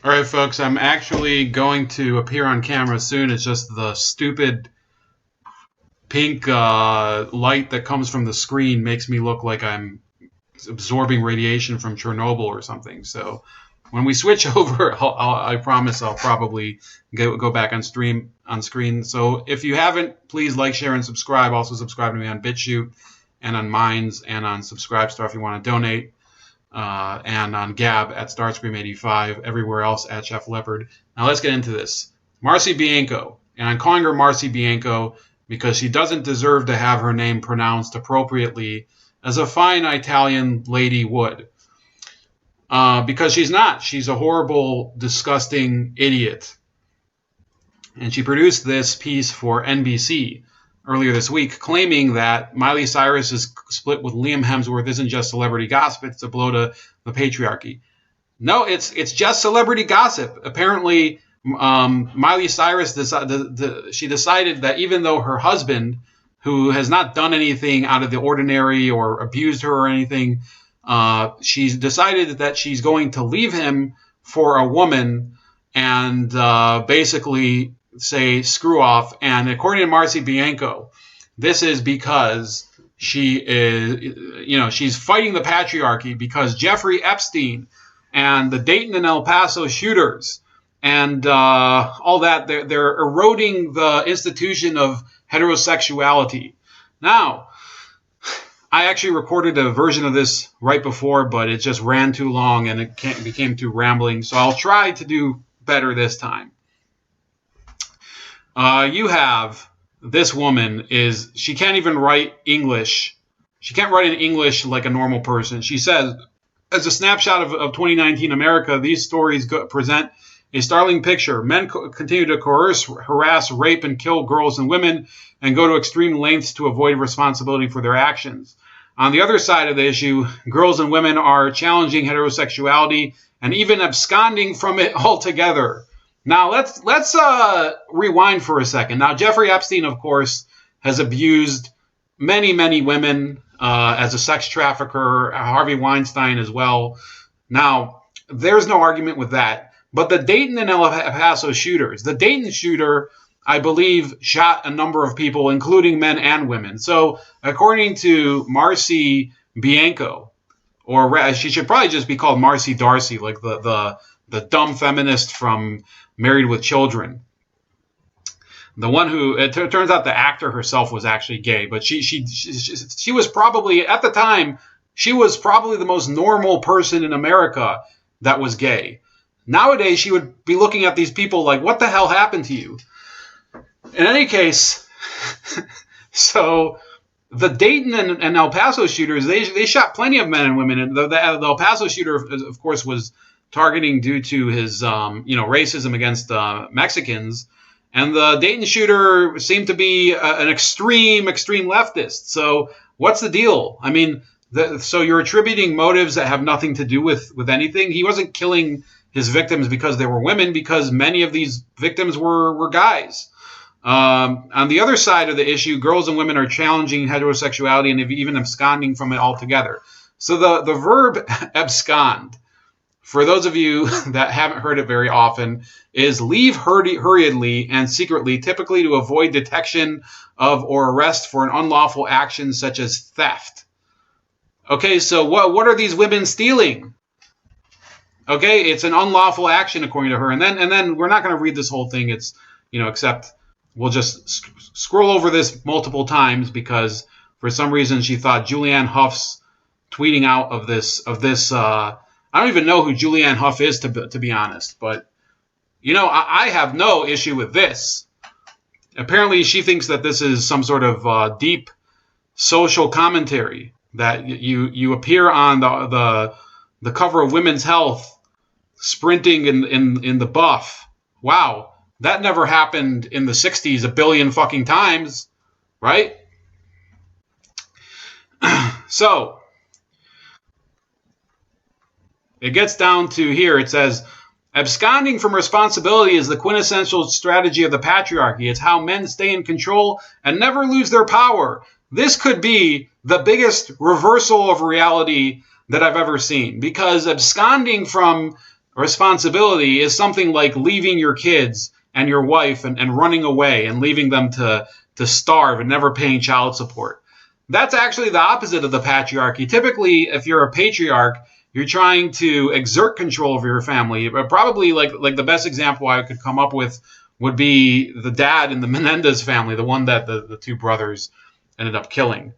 All right, folks, I'm actually going to appear on camera soon. It's just the stupid pink light that comes from the screen makes me look like I'm absorbing radiation from Chernobyl or something. So when we switch over, I promise I'll probably go back on screen. So if you haven't, please like, share, and subscribe. Also subscribe to me on BitChute and on Minds and on Subscribestar if you want to donate. And on Gab at Starscream85, everywhere else at Chef Leopard. Now let's get into this. Marcie Bianco, and I'm calling her Marcie Bianco because she doesn't deserve to have her name pronounced appropriately as a fine Italian lady would. Because she's not. She's a horrible, disgusting idiot. And she produced this piece for NBC earlier this week, claiming that Miley Cyrus' split with Liam Hemsworth isn't just celebrity gossip, it's a blow to the patriarchy. No, it's just celebrity gossip. Apparently, Miley Cyrus decided that even though her husband, who has not done anything out of the ordinary or abused her or anything, she's decided that she's going to leave him for a woman and basically say screw off. And according to Marcie Bianco, this is because she is, she's fighting the patriarchy because Jeffrey Epstein and the Dayton and El Paso shooters and all that, they're eroding the institution of heterosexuality. Now, I actually recorded a version of this right before, but it just ran too long and it became too rambling. So I'll try to do better this time. You have this woman she can't even write English. She can't write in English like a normal person. She says, as a snapshot of 2019 America, these stories present a startling picture. Men continue to coerce, harass, rape, and kill girls and women and go to extreme lengths to avoid responsibility for their actions. On the other side of the issue, girls and women are challenging heterosexuality and even absconding from it altogether. Now, let's rewind for a second. Now, Jeffrey Epstein, of course, has abused many, many women as a sex trafficker, Harvey Weinstein as well. Now, there's no argument with that. But the Dayton and El Paso shooters, the Dayton shooter, I believe, shot a number of people, including men and women. So, according to Marcie Bianco, or she should probably just be called Marcie Darcy, like the dumb feminist from Married with Children. The one who, it turns out the actor herself was actually gay, but she was probably, at the time, she was probably the most normal person in America that was gay. Nowadays, she would be looking at these people like, what the hell happened to you? In any case, so the Dayton and El Paso shooters, they shot plenty of men and women. And the El Paso shooter, of course, was targeting due to his, racism against Mexicans. And the Dayton shooter seemed to be an extreme leftist. So what's the deal? I mean, so you're attributing motives that have nothing to do with anything. He wasn't killing his victims because they were women, because many of these victims were guys. On the other side of the issue, girls and women are challenging heterosexuality and even absconding from it altogether. So the verb abscond, for those of you that haven't heard it very often, is leave hurriedly and secretly, typically to avoid detection of or arrest for an unlawful action such as theft. Okay, so what are these women stealing? Okay, it's an unlawful action according to her. And then we're not going to read this whole thing. It's, except we'll just scroll over this multiple times because for some reason she thought Julianne Huff's tweeting out of this. I don't even know who Julianne Hough is, to be honest. But, I have no issue with this. Apparently, she thinks that this is some sort of deep social commentary, that you appear on the cover of Women's Health sprinting in the buff. Wow, that never happened in the 60s a billion fucking times, right? So it gets down to here. It says, absconding from responsibility is the quintessential strategy of the patriarchy. It's how men stay in control and never lose their power. This could be the biggest reversal of reality that I've ever seen, because absconding from responsibility is something like leaving your kids and your wife and running away and leaving them to starve and never paying child support. That's actually the opposite of the patriarchy. Typically, if you're a patriarch, you're trying to exert control over your family. But probably like the best example I could come up with would be the dad in the Menendez family, the one that the two brothers ended up killing,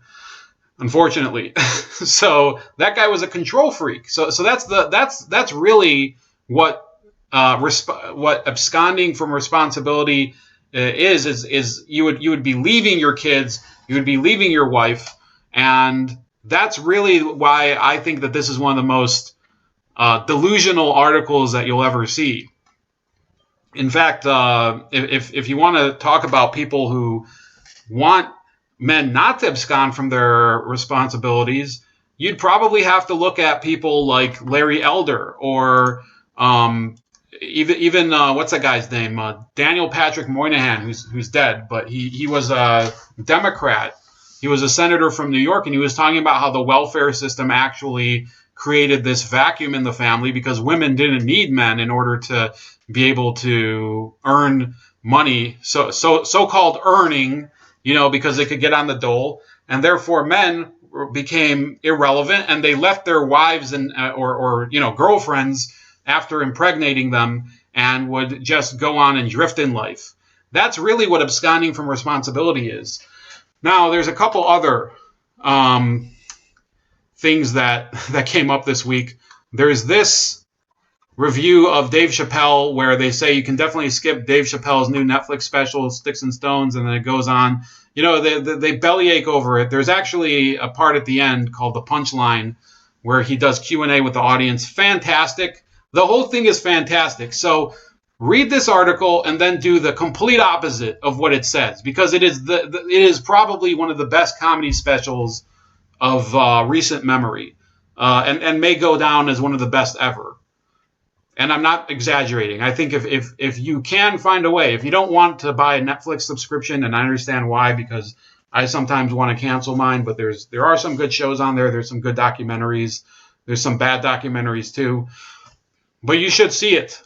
unfortunately. So that guy was a control freak. So that's really what absconding from responsibility is you would be leaving your kids, you would be leaving your wife, and that's really why I think that this is one of the most delusional articles that you'll ever see. In fact, if you want to talk about people who want men not to abscond from their responsibilities, you'd probably have to look at people like Larry Elder or even what's that guy's name? Daniel Patrick Moynihan, who's dead, but he was a Democrat. He was a senator from New York, and he was talking about how the welfare system actually created this vacuum in the family because women didn't need men in order to be able to earn money, so-called earning, because they could get on the dole, and therefore men became irrelevant, and they left their wives and or girlfriends after impregnating them and would just go on and drift in life. That's really what absconding from responsibility is. Now, there's a couple other things that came up this week. There's this review of Dave Chappelle where they say you can definitely skip Dave Chappelle's new Netflix special, Sticks and Stones, and then it goes on. They bellyache over it. There's actually a part at the end called The Punchline where he does Q&A with the audience. Fantastic. The whole thing is fantastic. So read this article and then do the complete opposite of what it says, because it is probably one of the best comedy specials of recent memory, and may go down as one of the best ever. And I'm not exaggerating. I think if you can find a way, if you don't want to buy a Netflix subscription, and I understand why, because I sometimes want to cancel mine, but there are some good shows on there. There's some good documentaries. There's some bad documentaries too. But you should see it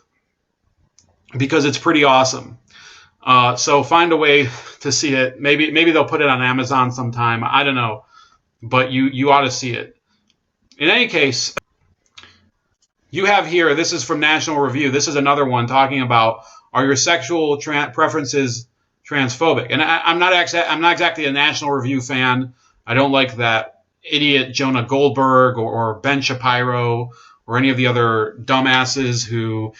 because it's pretty awesome. So find a way to see it. Maybe they'll put it on Amazon sometime. I don't know. But you ought to see it. In any case, you have here, this is from National Review. This is another one talking about, are your sexual preferences transphobic? And I'm not exactly a National Review fan. I don't like that idiot Jonah Goldberg or Ben Shapiro or any of the other dumbasses who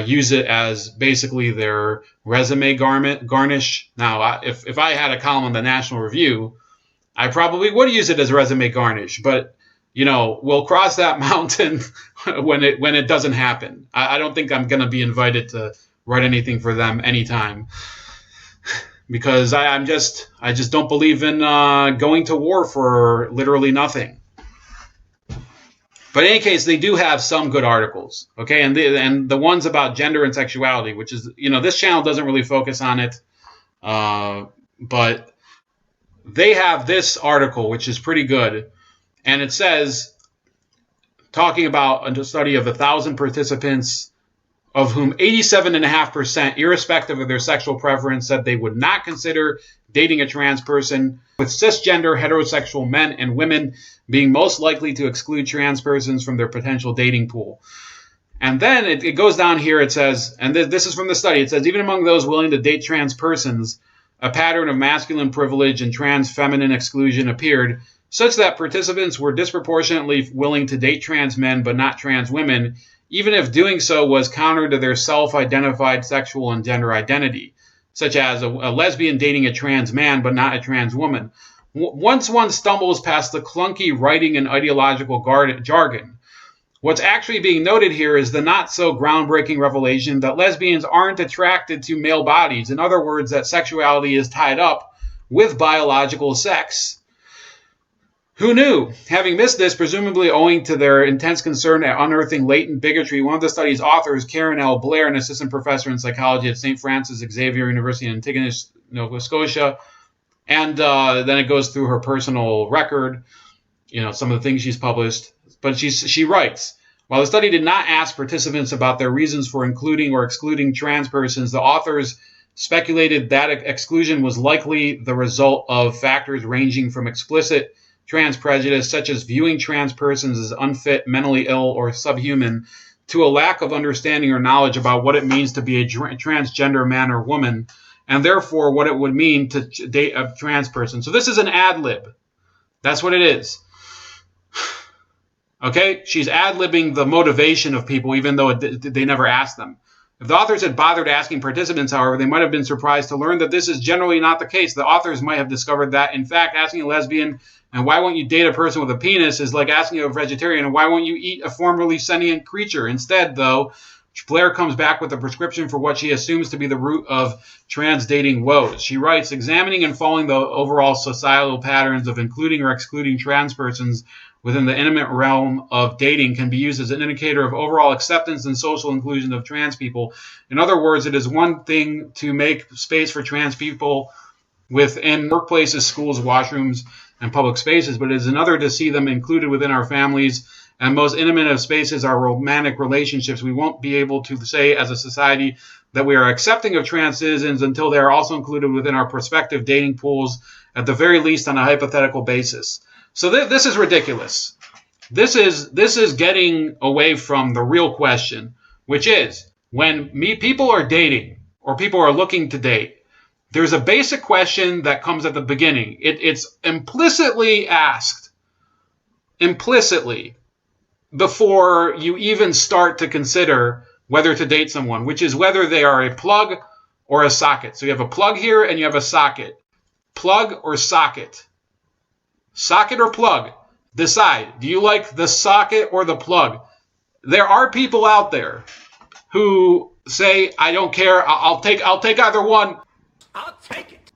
use it as basically their resume garnish. Now, if I had a column on the National Review, I probably would use it as resume garnish, but we'll cross that mountain when it doesn't happen. I don't think I'm going to be invited to write anything for them anytime, because I just don't believe in going to war for literally nothing. But in any case, they do have some good articles, okay? And the ones about gender and sexuality, which is, this channel doesn't really focus on it, but they have this article, which is pretty good. And it says, talking about a study of 1,000 participants, of whom 87.5%, irrespective of their sexual preference, said they would not consider dating a trans person, with cisgender heterosexual men and women being most likely to exclude trans persons from their potential dating pool. And then it goes down here, it says, and this is from the study, it says, even among those willing to date trans persons, a pattern of masculine privilege and trans feminine exclusion appeared, such that participants were disproportionately willing to date trans men but not trans women, even if doing so was counter to their self-identified sexual and gender identity, such as a lesbian dating a trans man but not a trans woman. Once one stumbles past the clunky writing and ideological jargon, what's actually being noted here is the not-so-groundbreaking revelation that lesbians aren't attracted to male bodies. In other words, that sexuality is tied up with biological sex. Who knew? Having missed this, presumably owing to their intense concern at unearthing latent bigotry, one of the study's authors, Karen L. Blair, an assistant professor in psychology at St. Francis Xavier University in Antigonish, Nova Scotia, and then it goes through her personal record, some of the things she's published. But she writes, While the study did not ask participants about their reasons for including or excluding trans persons, the authors speculated that exclusion was likely the result of factors ranging from explicit trans prejudice, such as viewing trans persons as unfit, mentally ill, or subhuman, to a lack of understanding or knowledge about what it means to be a transgender man or woman, and therefore what it would mean to date a trans person. So this is an ad lib. That's what it is. Okay? She's ad-libbing the motivation of people, even though they never asked them. If the authors had bothered asking participants, however, they might have been surprised to learn that this is generally not the case. The authors might have discovered that, in fact, asking a lesbian, and why won't you date a person with a penis, is like asking a vegetarian, and why won't you eat a formerly sentient creature? Instead, though, Blair comes back with a prescription for what she assumes to be the root of trans dating woes. She writes, examining and following the overall societal patterns of including or excluding trans persons within the intimate realm of dating can be used as an indicator of overall acceptance and social inclusion of trans people. In other words, it is one thing to make space for trans people within workplaces, schools, washrooms, and public spaces, but it is another to see them included within our families and most intimate of spaces, our romantic relationships. We won't be able to say as a society that we are accepting of trans citizens until they are also included within our prospective dating pools, at the very least on a hypothetical basis. So this is ridiculous. This is getting away from the real question, which is when people are dating or people are looking to date, there's a basic question that comes at the beginning. It's implicitly asked, before you even start to consider whether to date someone, which is whether they are a plug or a socket. So you have a plug here and you have a socket. Plug or socket? Socket or plug? Decide. Do you like the socket or the plug? There are people out there who say, I don't care, I'll take either one. I'll take it.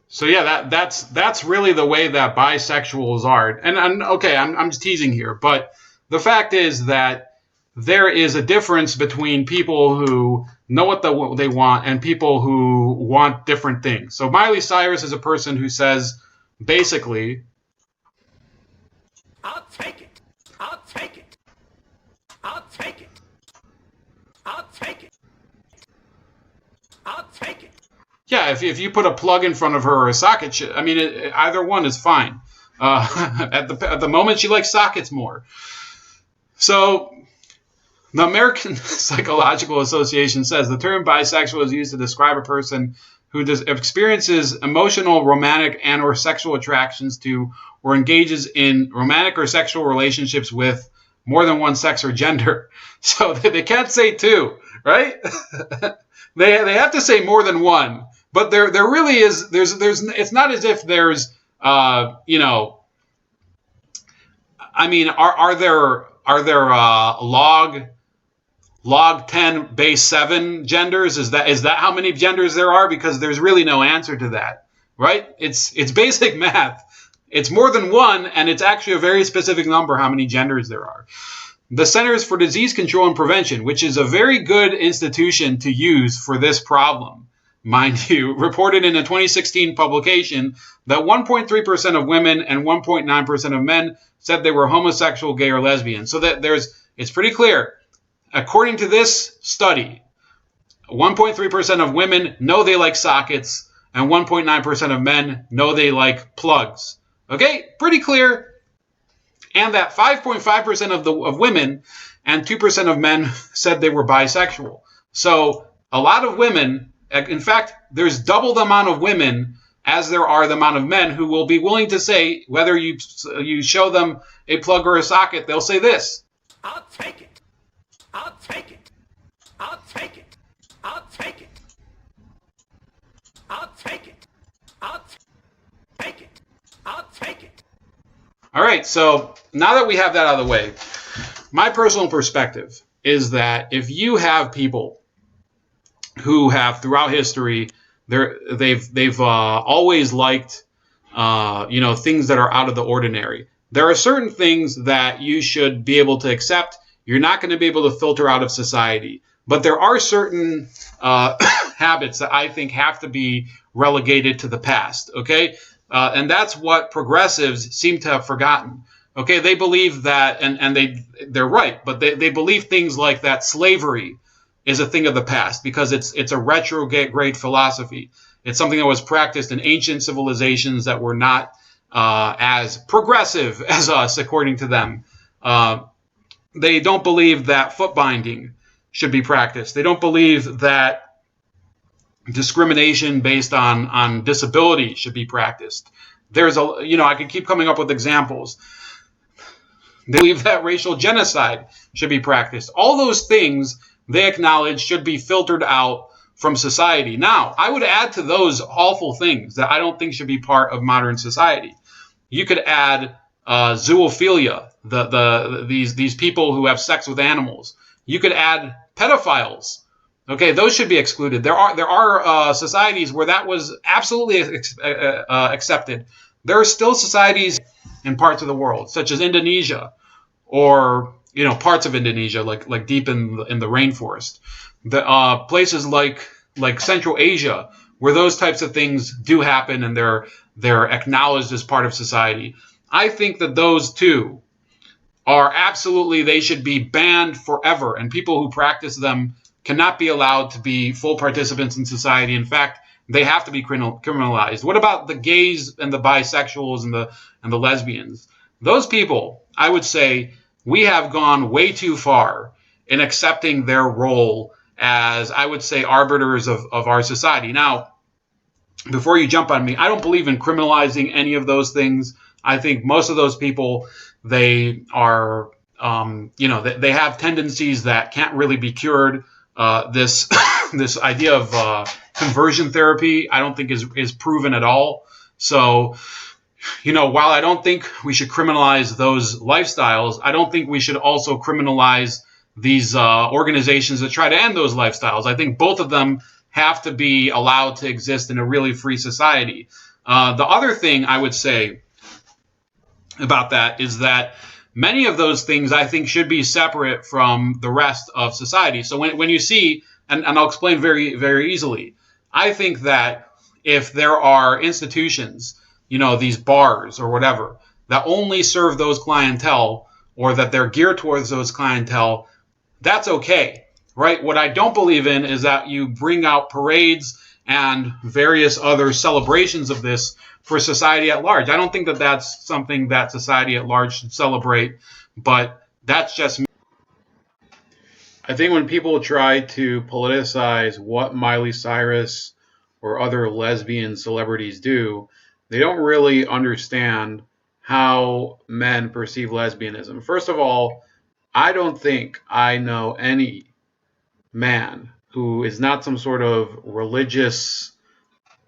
So yeah, that's really the way that bisexuals are. And okay, I'm just teasing here, but the fact is that there is a difference between people who know what they want and people who want different things. So Miley Cyrus is a person who says, basically, I'll take it. I'll take it. I'll take it. I'll take it. I'll take it. Yeah, if you put a plug in front of her or a socket, either one is fine. At the moment, she likes sockets more. So the American Psychological Association says the term bisexual is used to describe a person who experiences emotional, romantic, and or sexual attractions to or engages in romantic or sexual relationships with more than one sex or gender. So they can't say two, right? They have to say more than one. But there really is, there's it's not as if there's, are there log 10 base 7 genders? Is that how many genders there are? Because there's really no answer to that, right? It's basic math. It's more than one, and it's actually a very specific number how many genders there are. The Centers for Disease Control and Prevention, which is a very good institution to use for this problem, mind you, reported in a 2016 publication that 1.3% of women and 1.9% of men said they were homosexual, gay, or lesbian. So that it's pretty clear. According to this study, 1.3% of women know they like sockets, and 1.9% of men know they like plugs. Okay, pretty clear. And that 5.5% of women and 2% of men said they were bisexual. So a lot of women, in fact, there's double the amount of women as there are the amount of men who will be willing to say, whether you show them a plug or a socket, they'll say this. I'll take it. I'll take it. I'll take it. I'll take it. I'll take it. I'll take it. I'll take it. All right, so now that we have that out of the way, my personal perspective is that if you have people who have throughout history, they've always liked things that are out of the ordinary. There are certain things that you should be able to accept. You're not going to be able to filter out of society. But there are certain habits that I think have to be relegated to the past, okay? And that's what progressives seem to have forgotten. Okay, they believe that, and they're right, but they believe things like that slavery is a thing of the past because it's a retrograde philosophy. It's something that was practiced in ancient civilizations that were not as progressive as us, according to them. They don't believe that foot binding should be practiced. They don't believe that discrimination based on disability should be practiced. I could keep coming up with examples. They believe that racial genocide should be practiced. All those things they acknowledge should be filtered out from society. Now, I would add to those awful things that I don't think should be part of modern society. You could add zoophilia, these people who have sex with animals. You could add pedophiles. Okay, those should be excluded. There are societies where that was absolutely accepted. There are still societies in parts of the world, such as Indonesia, or parts of Indonesia, like deep in the rainforest. The places like Central Asia, where those types of things do happen and they're acknowledged as part of society. I think that those two are absolutely, they should be banned forever, and people who practice them cannot be allowed to be full participants in society. In fact, they have to be criminalized. What about the gays and the bisexuals and the lesbians? Those people, I would say, we have gone way too far in accepting their role as, I would say, arbiters of our society. Now, before you jump on me, I don't believe in criminalizing any of those things. I think most of those people, they are, they have tendencies that can't really be cured. This this idea of conversion therapy, I don't think is proven at all. So, while I don't think we should criminalize those lifestyles, I don't think we should also criminalize these organizations that try to end those lifestyles. I think both of them have to be allowed to exist in a really free society. The other thing I would say about that is that many of those things I think should be separate from the rest of society. So when you see, and I'll explain very, very easily, I think that if there are institutions, these bars or whatever, that only serve those clientele, or that they're geared towards those clientele, that's okay, right? What I don't believe in is that you bring out parades and various other celebrations of this for society at large. I don't think that that's something that society at large should celebrate, but that's just me. I think when people try to politicize what Miley Cyrus or other lesbian celebrities do, they don't really understand how men perceive lesbianism. First of all, I don't think I know any man who is not some sort of religious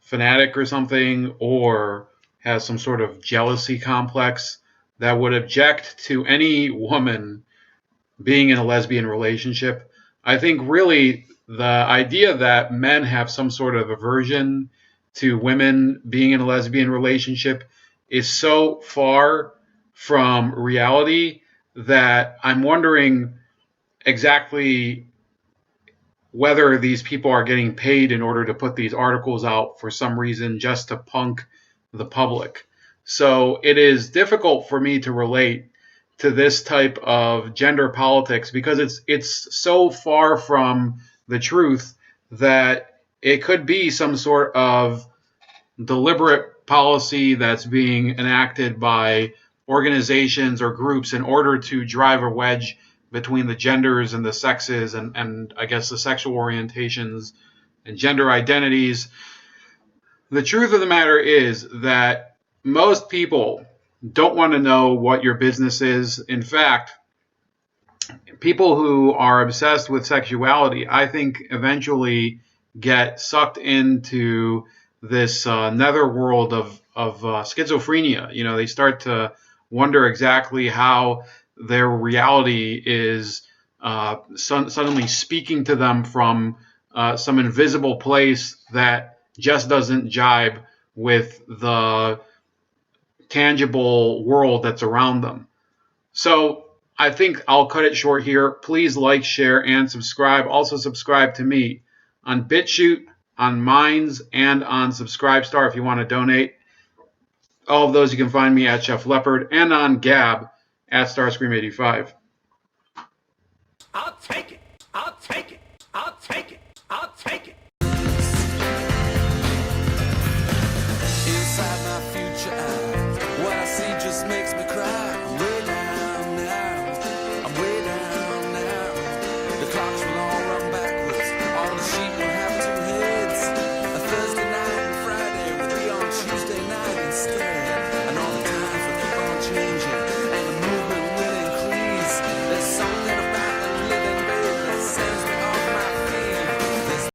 fanatic or something, or has some sort of jealousy complex, that would object to any woman being in a lesbian relationship. I think really the idea that men have some sort of aversion to women being in a lesbian relationship is so far from reality that I'm wondering exactly whether these people are getting paid in order to put these articles out for some reason, just to punk the public. So it is difficult for me to relate to this type of gender politics because it's so far from the truth that it could be some sort of deliberate policy that's being enacted by organizations or groups in order to drive a wedge between the genders and the sexes and I guess the sexual orientations and gender identities. The truth of the matter is that most people don't want to know what your business is. In fact, people who are obsessed with sexuality, I think, eventually get sucked into this netherworld of schizophrenia. They start to wonder exactly how their reality is suddenly speaking to them from some invisible place that just doesn't jibe with the tangible world that's around them. So I think I'll cut it short here. Please like, share, and subscribe. Also subscribe to me on BitChute, on Minds, and on Subscribestar if you want to donate. All of those you can find me at Chef Leopard, and on Gab at Starscream85.